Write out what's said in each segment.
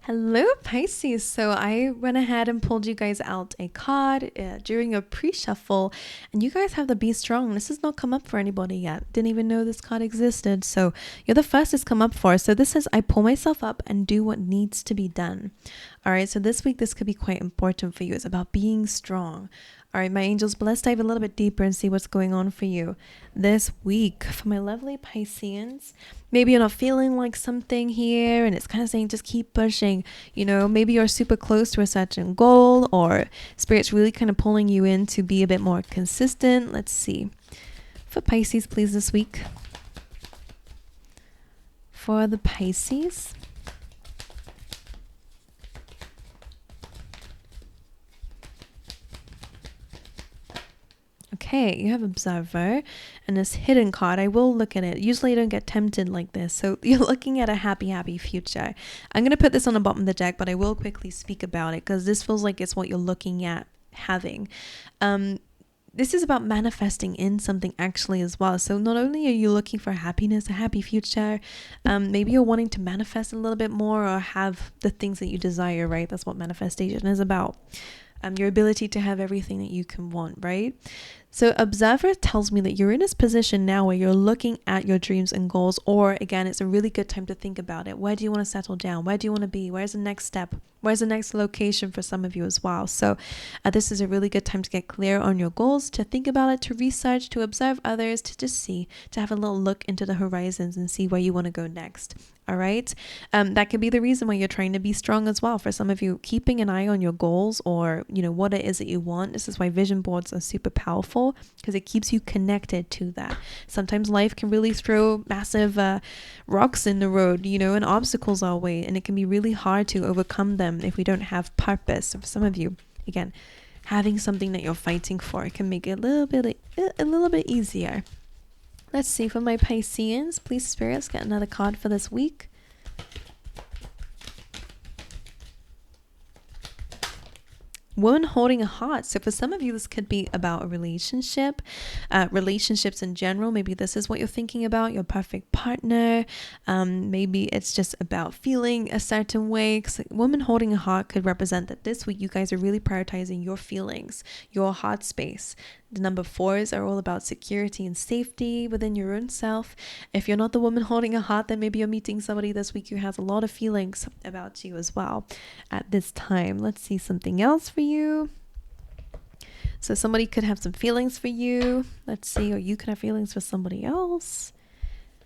Hello, Pisces. So I went ahead and pulled you guys out a card during a pre-shuffle, and you guys have the Be Strong. This has not come up for anybody yet. Didn't even know this card existed. So you're the first it's come up for. So this says, I pull myself up and do what needs to be done. All right. So this week, this could be quite important for you. It's about being strong. All right, my angels, but let's dive a little bit deeper and see what's going on for you this week. For my lovely Pisceans, maybe you're not feeling like something here and it's kind of saying just keep pushing. Maybe you're super close to a certain goal, or Spirit's really kind of pulling you in to be a bit more consistent. Let's see. For Pisces, please, this week. For the Pisces. Okay, you have Observer and this hidden card. I will look at it. Usually I don't get tempted like this. So you're looking at a happy future. I'm going to put this on the bottom of the deck, but I will quickly speak about it because this feels like it's what you're looking at having. This is about manifesting in something actually as well. So not only are you looking for happiness, a happy future, maybe you're wanting to manifest a little bit more or have the things that you desire, right? That's what manifestation is about. Your ability to have everything that you can want, right? So Observer tells me that you're in this position now where you're looking at your dreams and goals, or again, it's a really good time to think about it. Where do you want to settle down? Where do you want to be? Where's the next step? Where's the next location for some of you as well? So this is a really good time to get clear on your goals, to think about it, to research, to observe others, to just see, to have a little look into the horizons and see where you want to go next. All right. That could be the reason why you're trying to be strong as well. For some of you, keeping an eye on your goals or, what it is that you want. This is why vision boards are super powerful, because it keeps you connected to that. Sometimes life can really throw massive rocks in the road, and obstacles our way, and it can be really hard to overcome them if we don't have purpose. So for some of you, again, having something that you're fighting for can make it a little bit easier. Let's see, for my Pisceans, please spirits, get another card for this week. Woman holding a heart. So for some of you, this could be about a relationship, relationships in general. Maybe this is what you're thinking about, your perfect partner. Maybe it's just about feeling a certain way. Because woman holding a heart could represent that this week you guys are really prioritizing your feelings, your heart space. The number 4s are all about security and safety within your own self. If you're not the woman holding a heart, then maybe you're meeting somebody this week who has a lot of feelings about you as well at this time. Let's see something else for you. So somebody could have some feelings for you. Let's see, or you could have feelings for somebody else.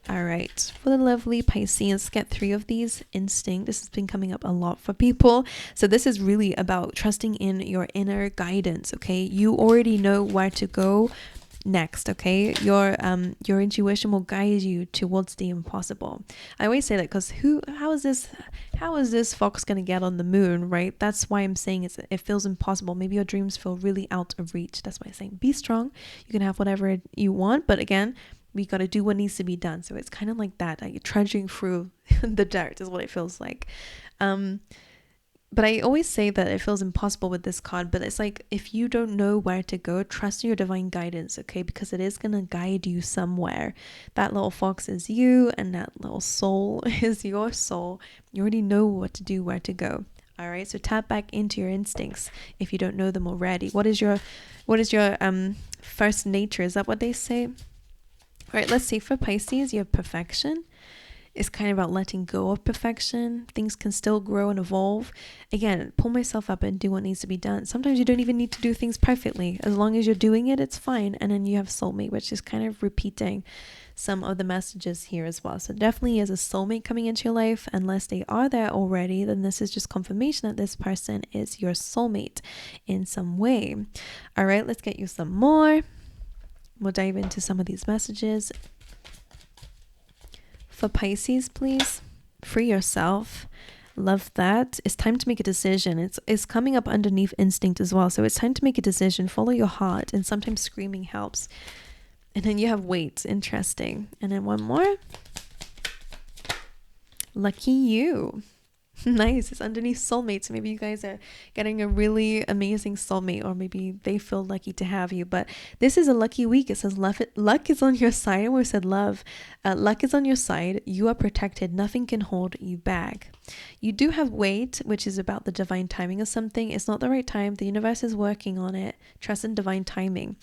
All right, for the lovely Pisces, get 3 of these. Instinct. This has been coming up a lot for people. So this is really about trusting in your inner guidance. Okay, you already know where to go next. Okay, your intuition will guide you towards the impossible. I always say that because how is this fox gonna get on the moon, right? That's why I'm saying it feels impossible. Maybe your dreams feel really out of reach. That's why I'm saying be strong. You can have whatever you want, but again, we got to do what needs to be done. So it's kind of like that, like you're trudging through the dirt is what it feels like. But I always say that it feels impossible with this card, but it's like, if you don't know where to go, trust your divine guidance, okay? Because it is going to guide you somewhere. That little fox is you, and that little soul is your soul. You already know what to do, where to go. All right, so tap back into your instincts if you don't know them already. What is your first nature? Is that what they say? All right, let's see. For Pisces, you have perfection. It's kind of about letting go of perfection. Things can still grow and evolve. Again, pull myself up and do what needs to be done. Sometimes you don't even need to do things perfectly. As long as you're doing it, it's fine. And then you have soulmate, which is kind of repeating some of the messages here as well. So definitely as a soulmate coming into your life, unless they are there already, then this is just confirmation that this person is your soulmate in some way. All right, let's get you some more. We'll dive into some of these messages. For Pisces, please, free yourself. Love that. It's time to make a decision. It's coming up underneath instinct as well. So it's time to make a decision. Follow your heart. And sometimes screaming helps. And then you have wait. Interesting. And then one more. Lucky you. Nice. It's underneath soulmates. Maybe you guys are getting a really amazing soulmate, or maybe they feel lucky to have you. But this is a lucky week. It says luck is on your side. We said love. Luck is on your side. You are protected. Nothing can hold you back. You do have wait, which is about the divine timing of something. It's not the right time. The universe is working on it. Trust in divine timing.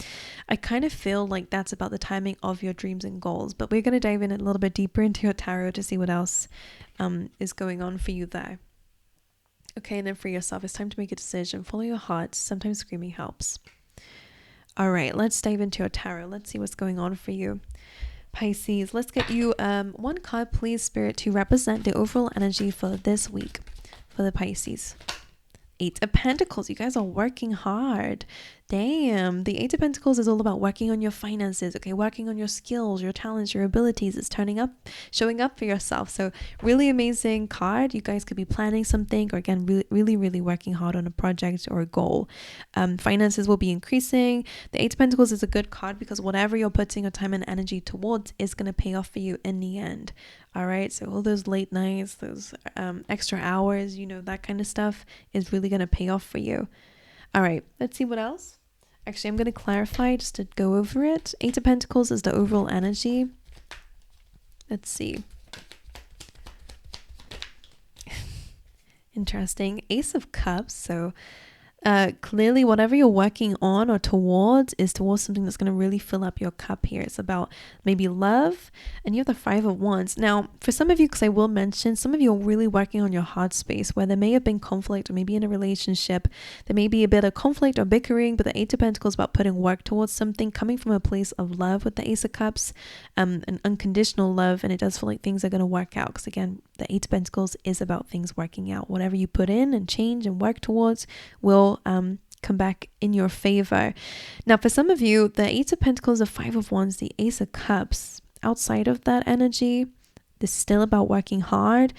I kind of feel like that's about the timing of your dreams and goals, but we're going to dive in a little bit deeper into your tarot to see what else is going on for you there. Okay, and then for yourself, it's time to make a decision. Follow your heart. Sometimes screaming helps. All right, let's dive into your tarot. Let's see what's going on for you. Pisces, let's get you one card, please, Spirit, to represent the overall energy for this week for the Pisces. 8 of Pentacles. You guys are working hard. Damn. The 8 of Pentacles is all about working on your finances, okay? Working on your skills, your talents, your abilities. It's showing up for yourself. So really amazing card. You guys could be planning something, or again, really working hard on a project or a goal. Finances will be increasing. The 8 of Pentacles is a good card because whatever you're putting your time and energy towards is going to pay off for you in the end. All right. So all those late nights, those extra hours, that kind of stuff is really going to pay off for you. All right. Let's see what else. Actually, I'm going to clarify just to go over it. 8 of Pentacles is the overall energy. Let's see. Interesting. Ace of Cups. So clearly whatever you're working on or towards is towards something that's going to really fill up your cup here. It's about maybe love, and you have the 5 of Wands. Now, for some of you, because I will mention, some of you are really working on your heart space where there may have been conflict, or maybe in a relationship, there may be a bit of conflict or bickering, but the 8 of Pentacles is about putting work towards something, coming from a place of love with the Ace of Cups, an unconditional love, and it does feel like things are going to work out because, again, the 8 of Pentacles is about things working out. Whatever you put in and change and work towards will come back in your favor. Now, for some of you, the 8 of Pentacles, the 5 of Wands, the Ace of Cups, outside of that energy, this is still about working hard.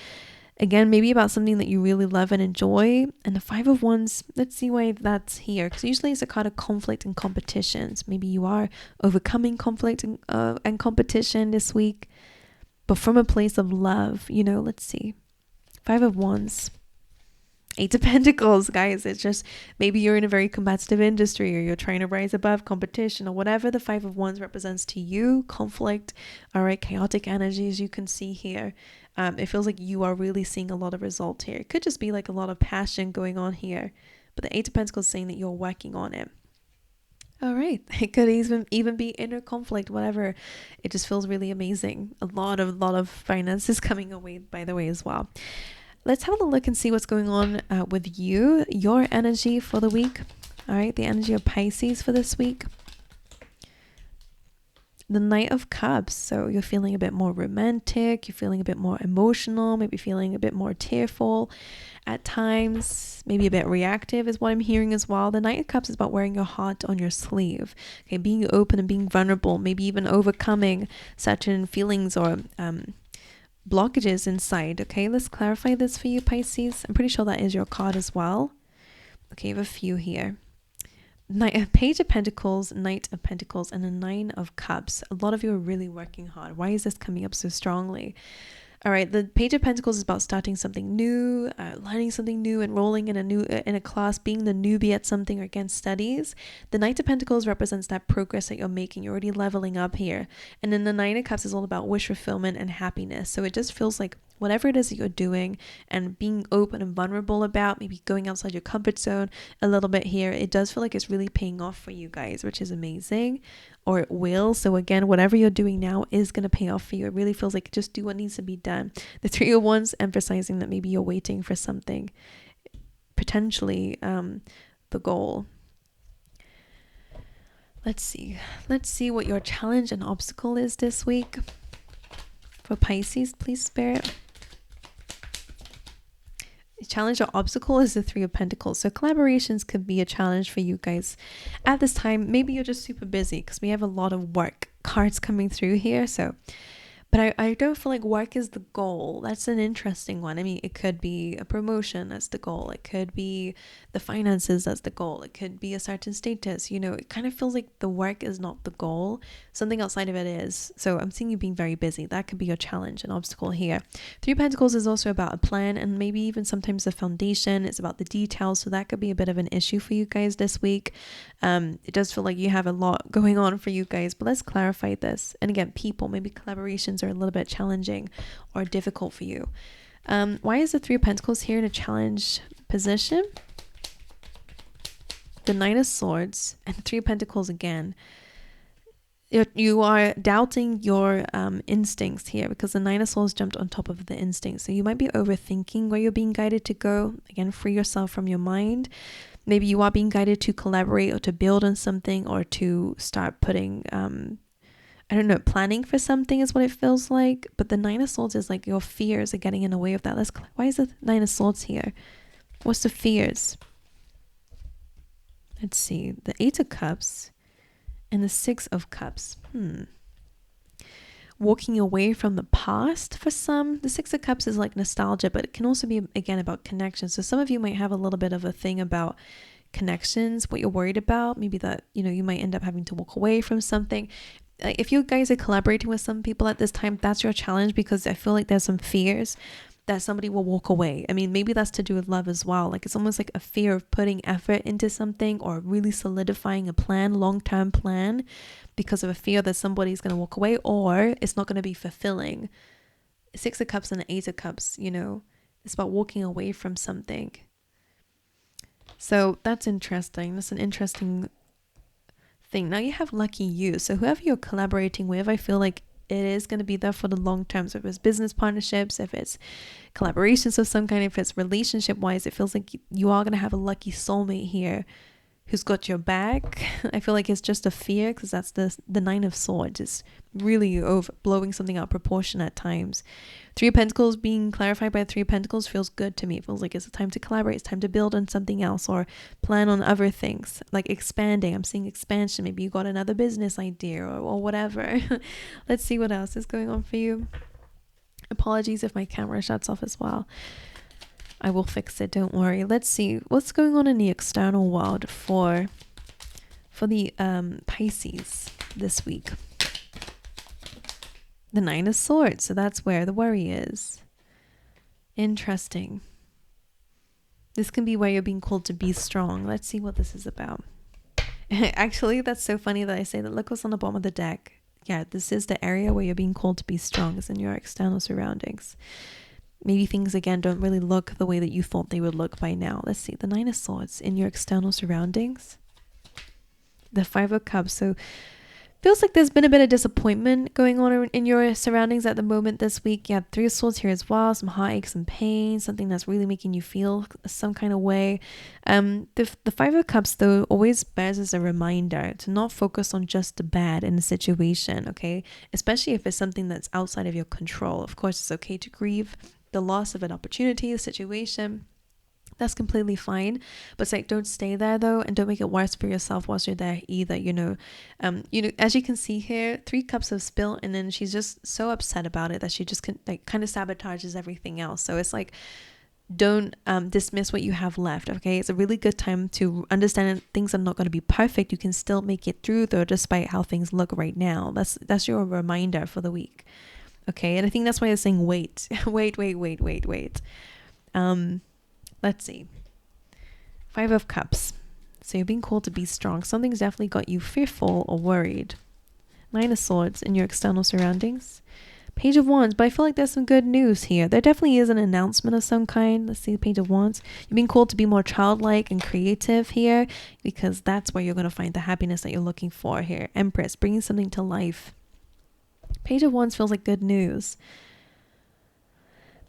Again, maybe about something that you really love and enjoy. And the 5 of Wands, let's see why that's here. Because usually it's a card of conflict and competitions. Maybe you are overcoming conflict and competition this week, but from a place of love, let's see. 5 of Wands. 8 of Pentacles, guys. It's just maybe you're in a very competitive industry, or you're trying to rise above competition, or whatever the 5 of Wands represents to you. Conflict, all right, chaotic energies you can see here. It feels like you are really seeing a lot of result here. It could just be like a lot of passion going on here, but the 8 of Pentacles is saying that you're working on it. All right. It could even be inner conflict, whatever. It just feels really amazing. A lot of finances coming away, by the way, as well. Let's have a look and see what's going on with you, your energy for the week. All right, the energy of Pisces for this week. The Knight of Cups. So you're feeling a bit more romantic. You're feeling a bit more emotional, maybe feeling a bit more tearful at times, maybe a bit reactive is what I'm hearing as well. The Knight of Cups is about wearing your heart on your sleeve. Okay, being open and being vulnerable, maybe even overcoming certain feelings or blockages inside. Okay, let's clarify this for you, Pisces. I'm pretty sure that is your card as well. Okay, you have a few here. Page of Pentacles, Knight of Pentacles, and the 9 of Cups. A lot of you are really working hard. Why is this coming up so strongly? All right, the Page of Pentacles is about starting something new, learning something new, enrolling in a class, being the newbie at something, or again, studies. The Knight of Pentacles represents that progress that you're making. You're already leveling up here. And then the 9 of Cups is all about wish fulfillment and happiness. So it just feels like whatever it is that you're doing and being open and vulnerable about, maybe going outside your comfort zone a little bit here, it does feel like it's really paying off for you guys, which is amazing, or it will. So again, whatever you're doing now is going to pay off for you. It really feels like just do what needs to be done. The 3 of Wands emphasizing that maybe you're waiting for something, potentially the goal. Let's see what your challenge and obstacle is this week for Pisces, please, Spirit. Challenge or obstacle is the 3 of Pentacles. So collaborations could be a challenge for you guys at this time. Maybe you're just super busy because we have a lot of work cards coming through here. But I don't feel like work is the goal. That's an interesting one. I mean, it could be a promotion, that's the goal. It could be the finances, that's the goal. It could be a certain status. It kind of feels like the work is not the goal. Something outside of it is. So I'm seeing you being very busy. That could be your challenge and obstacle here. 3 of Pentacles is also about a plan and maybe even sometimes the foundation. It's about the details. So that could be a bit of an issue for you guys this week. It does feel like you have a lot going on for you guys, but let's clarify this. And again, people, maybe collaborations are a little bit challenging or difficult for you. Why is the Three of Pentacles here in a challenge position? The Nine of Swords and the Three of Pentacles again. You are doubting your instincts here, because the Nine of Swords jumped on top of the instincts. So you might be overthinking where you're being guided to go. Again, free yourself from your mind. Maybe you are being guided to collaborate or to build on something, or to start putting, I don't know, planning for something is what it feels like. But the Nine of Swords is like your fears are getting in the way of that. Why is the Nine of Swords here? What's the fears? Let's see. The Eight of Cups and the Six of Cups. Walking away from the past for some. The Six of Cups is like nostalgia, but it can also be, again, about connection. So some of you might have a little bit of a thing about connections, what you're worried about. Maybe that, you might end up having to walk away from something. If you guys are collaborating with some people at this time, that's your challenge, because I feel like there's some fears that somebody will walk away. I mean, maybe that's to do with love as well. Like, it's almost like a fear of putting effort into something, or really solidifying a plan, long-term plan, because of a fear that somebody's going to walk away, or it's not going to be fulfilling. Six of Cups and the Eight of Cups, it's about walking away from something. So that's interesting. That's an interesting thing. Now you have lucky you. So whoever you're collaborating with, I feel like it is going to be there for the long term. So if it's business partnerships, if it's collaborations of some kind, if it's relationship wise, it feels like you are going to have a lucky soulmate here who's got your back. I feel like it's just a fear, because that's the Nine of Swords. It's really blowing something out of proportion at times. Three of Pentacles being clarified by Three of Pentacles feels good to me. It feels like it's a time to collaborate. It's time to build on something else, or plan on other things, like expanding. I'm seeing expansion. Maybe you got another business idea, or whatever. Let's see what else is going on for you. Apologies if my camera shuts off as well. I will fix it, don't worry. Let's see what's going on in the external world for the Pisces this week. The Nine of Swords, so that's where the worry is. Interesting. This can be where you're being called to be strong. Let's see what this is about. Actually, that's so funny that I say that. Look what's on the bottom of the deck. Yeah, this is the area where you're being called to be strong, is in your external surroundings. Maybe things, again, don't really look the way that you thought they would look by now. Let's see. The Nine of Swords in your external surroundings. The Five of Cups. So feels like there's been a bit of disappointment going on in your surroundings at the moment this week. Yeah, Three of Swords here as well. Some heartaches and pain. Something that's really making you feel some kind of way. The Five of Cups, though, always bears as a reminder to not focus on just the bad in the situation, okay? Especially if it's something that's outside of your control. Of course, it's okay to grieve the loss of an opportunity, a situation. That's completely fine, but it's like, don't stay there though, and don't make it worse for yourself whilst you're there either. As you can see here, 3 cups of spill, and then she's just so upset about it that she just kind of sabotages everything else. So it's like, don't dismiss what you have left. Okay, it's a really good time to understand that things are not going to be perfect. You can still make it through though, despite how things look right now. That's your reminder for the week. Okay, and I think that's why it's saying wait. Let's see. 5 of Cups. So you're being called to be strong. Something's definitely got you fearful or worried. 9 of Swords in your external surroundings. Page of Wands, but I feel like there's some good news here. There definitely is an announcement of some kind. Let's see the Page of Wands. You're being called to be more childlike and creative here, because that's where you're going to find the happiness that you're looking for here. Empress, bringing something to life. Page of Wands feels like good news.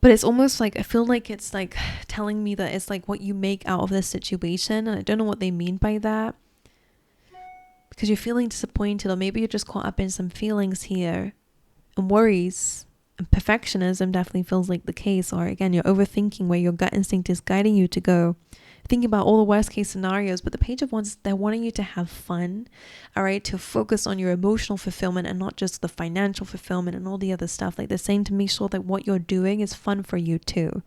But it's almost like, I feel like it's like telling me that it's like what you make out of this situation. And I don't know what they mean by that. Because you're feeling disappointed, or maybe you're just caught up in some feelings here. And worries and perfectionism definitely feels like the case. Or again, you're overthinking where your gut instinct is guiding you to go. Thinking about all the worst case scenarios. But the Page of Wands, they're wanting you to have fun. All right, to focus on your emotional fulfillment and not just the financial fulfillment and all the other stuff. Like they're saying to make sure that what you're doing is fun for you too.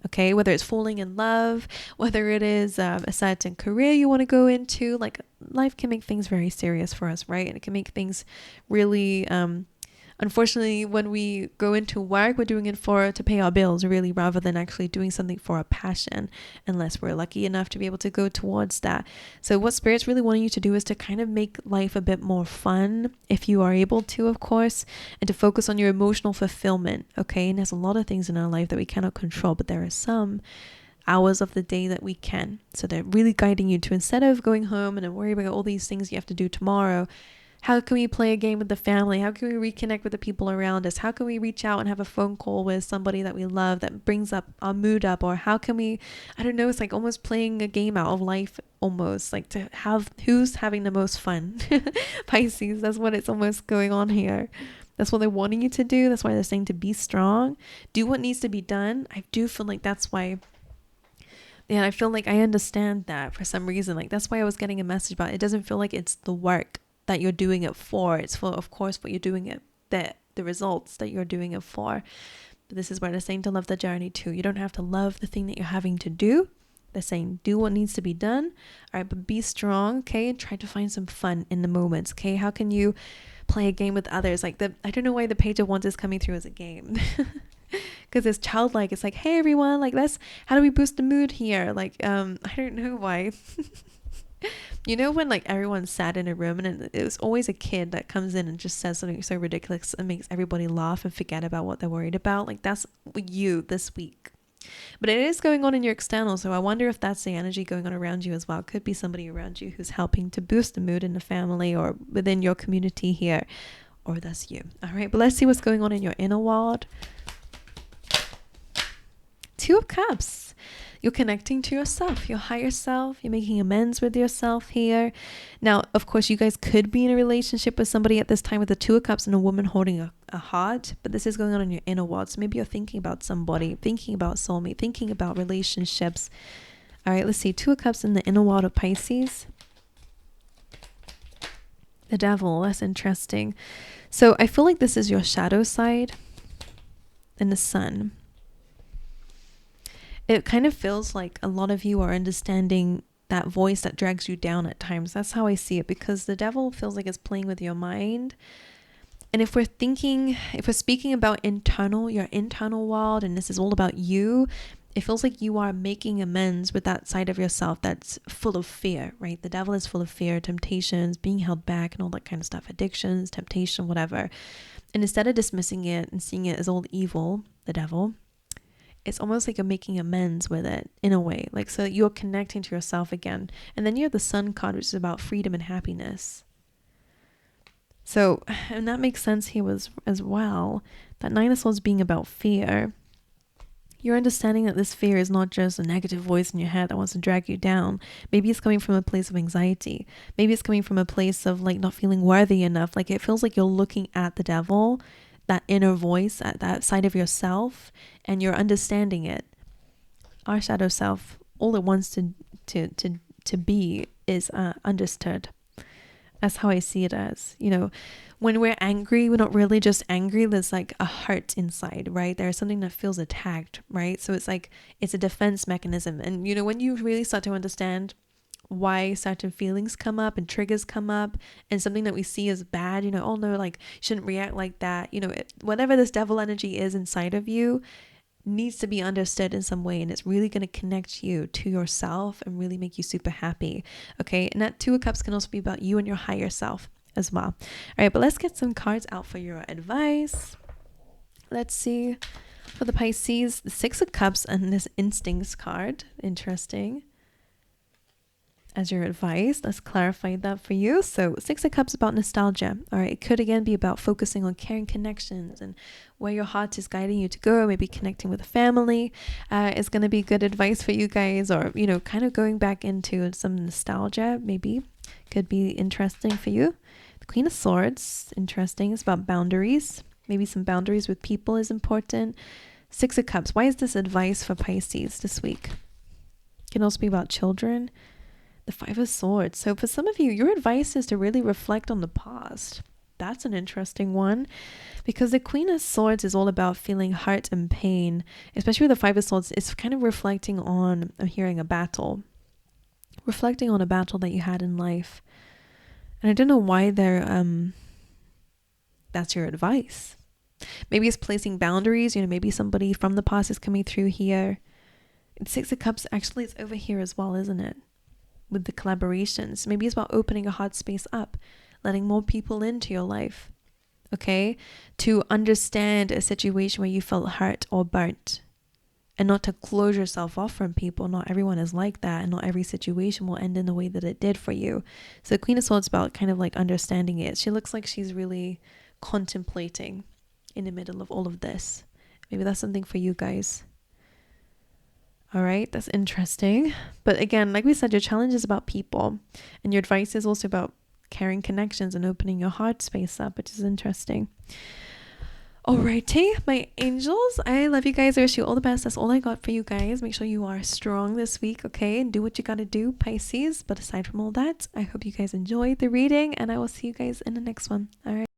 Okay, whether it's falling in love, whether it is a certain career you want to go into. Like life can make things very serious for us, right? And it can make things really Unfortunately, when we go into work, we're doing it to pay our bills, really, rather than actually doing something for a passion, unless we're lucky enough to be able to go towards that. So what Spirit's really wanting you to do is to kind of make life a bit more fun, if you are able to, of course, and to focus on your emotional fulfillment, okay? And there's a lot of things in our life that we cannot control, but there are some hours of the day that we can. So they're really guiding you to, instead of going home and worry about all these things you have to do tomorrow, how can we play a game with the family? How can we reconnect with the people around us? How can we reach out and have a phone call with somebody that we love that brings up our mood up? Or how can we, I don't know, it's like almost playing a game out of life, almost like to have who's having the most fun. Pisces, that's what it's almost going on here. That's what they're wanting you to do. That's why they're saying to be strong, do what needs to be done. I do feel like that's why. Yeah, I feel like I understand that for some reason. Like that's why I was getting a message about it. It doesn't feel like it's the work that you're doing it for. It's for, of course, what you're doing it, the results that you're doing it for. But this is where they're saying to love the journey too. You don't have to love the thing that you're having to do. They're saying do what needs to be done. All right, but be strong, okay? And try to find some fun in the moments, okay? How can you play a game with others? Like I don't know why the Page of Wands is coming through as a game. Because it's childlike. It's like, hey everyone, like how do we boost the mood here? Like I don't know why. You know when like everyone's sat in a room and it was always a kid that comes in and just says something so ridiculous and makes everybody laugh and forget about what they're worried about? Like that's you this week. But it is going on in your external, so I wonder if that's the energy going on around you as well. Could be somebody around you who's helping to boost the mood in the family or within your community here, or that's you. All right, but let's see what's going on in your inner world. Two of Cups. You're connecting to yourself, your higher self. You're making amends with yourself here. Now, of course, you guys could be in a relationship with somebody at this time with the Two of Cups and a woman holding a heart, but this is going on in your inner world. So maybe you're thinking about somebody, thinking about soulmate, thinking about relationships. All right, let's see. Two of Cups in the inner world of Pisces. The Devil, that's interesting. So I feel like this is your shadow side and the Sun. It kind of feels like a lot of you are understanding that voice that drags you down at times. That's how I see it, because the Devil feels like it's playing with your mind. And if we're speaking about your internal world, and this is all about you, it feels like you are making amends with that side of yourself that's full of fear, right? The Devil is full of fear, temptations, being held back and all that kind of stuff, addictions, temptation, whatever. And instead of dismissing it and seeing it as all evil, the Devil, it's almost like you're making amends with it in a way, like so you're connecting to yourself again. And then you have the Sun card, which is about freedom and happiness. So, and that makes sense here as well. That Nine of Swords being about fear. You're understanding that this fear is not just a negative voice in your head that wants to drag you down. Maybe it's coming from a place of anxiety. Maybe it's coming from a place of like not feeling worthy enough. Like it feels like you're looking at the Devil, that inner voice, at that side of yourself, and you're understanding it. Our shadow self, all it wants to be is understood. That's how I see it as. You know, when we're angry, we're not really just angry. There's like a hurt inside, right? There's something that feels attacked, right? So it's like, it's a defense mechanism. And, you know, when you really start to understand why certain feelings come up and triggers come up and something that we see as bad, you know, oh no, like you shouldn't react like that. You know, whatever this Devil energy is inside of you needs to be understood in some way, and it's really going to connect you to yourself and really make you super happy. Okay, and that Two of Cups can also be about you and your higher self as well. All right, but let's get some cards out for your advice. Let's see for the Pisces, the Six of Cups and this Instincts card. Interesting. As your advice, let's clarify that for you. So Six of Cups about nostalgia. All right, it could again be about focusing on caring connections and where your heart is guiding you to go. Maybe connecting with a family is going to be good advice for you guys, or you know, kind of going back into some nostalgia. Maybe could be interesting for you. The Queen of Swords, interesting. It's about boundaries. Maybe some boundaries with people is important. Six of Cups. Why is this advice for Pisces this week? It can also be about children. The Five of Swords. So for some of you, your advice is to really reflect on the past. That's an interesting one, because the Queen of Swords is all about feeling hurt and pain, especially with the Five of Swords. It's kind of reflecting on, I'm hearing a battle, reflecting on a battle that you had in life. And I don't know why that's your advice. Maybe it's placing boundaries. Maybe somebody from the past is coming through here. Six of Cups, actually, it's over here as well, isn't it? With the collaborations. Maybe it's about opening a heart space up, letting more people into your life, okay? To understand a situation where you felt hurt or burnt, and not to close yourself off from people. Not everyone is like that, and not every situation will end in the way that it did for you. So Queen of Swords, about kind of like understanding it. She looks like she's really contemplating in the middle of all of this. Maybe that's something for you guys. All right, that's interesting. But again, like we said, your challenge is about people, and your advice is also about carrying connections and opening your heart space up, which is interesting. Alrighty, my angels, I love you guys. I wish you all the best. That's all I got for you guys. Make sure you are strong this week, okay? And do what you gotta do, Pisces. But aside from all that, I hope you guys enjoyed the reading, and I will see you guys in the next one. All right.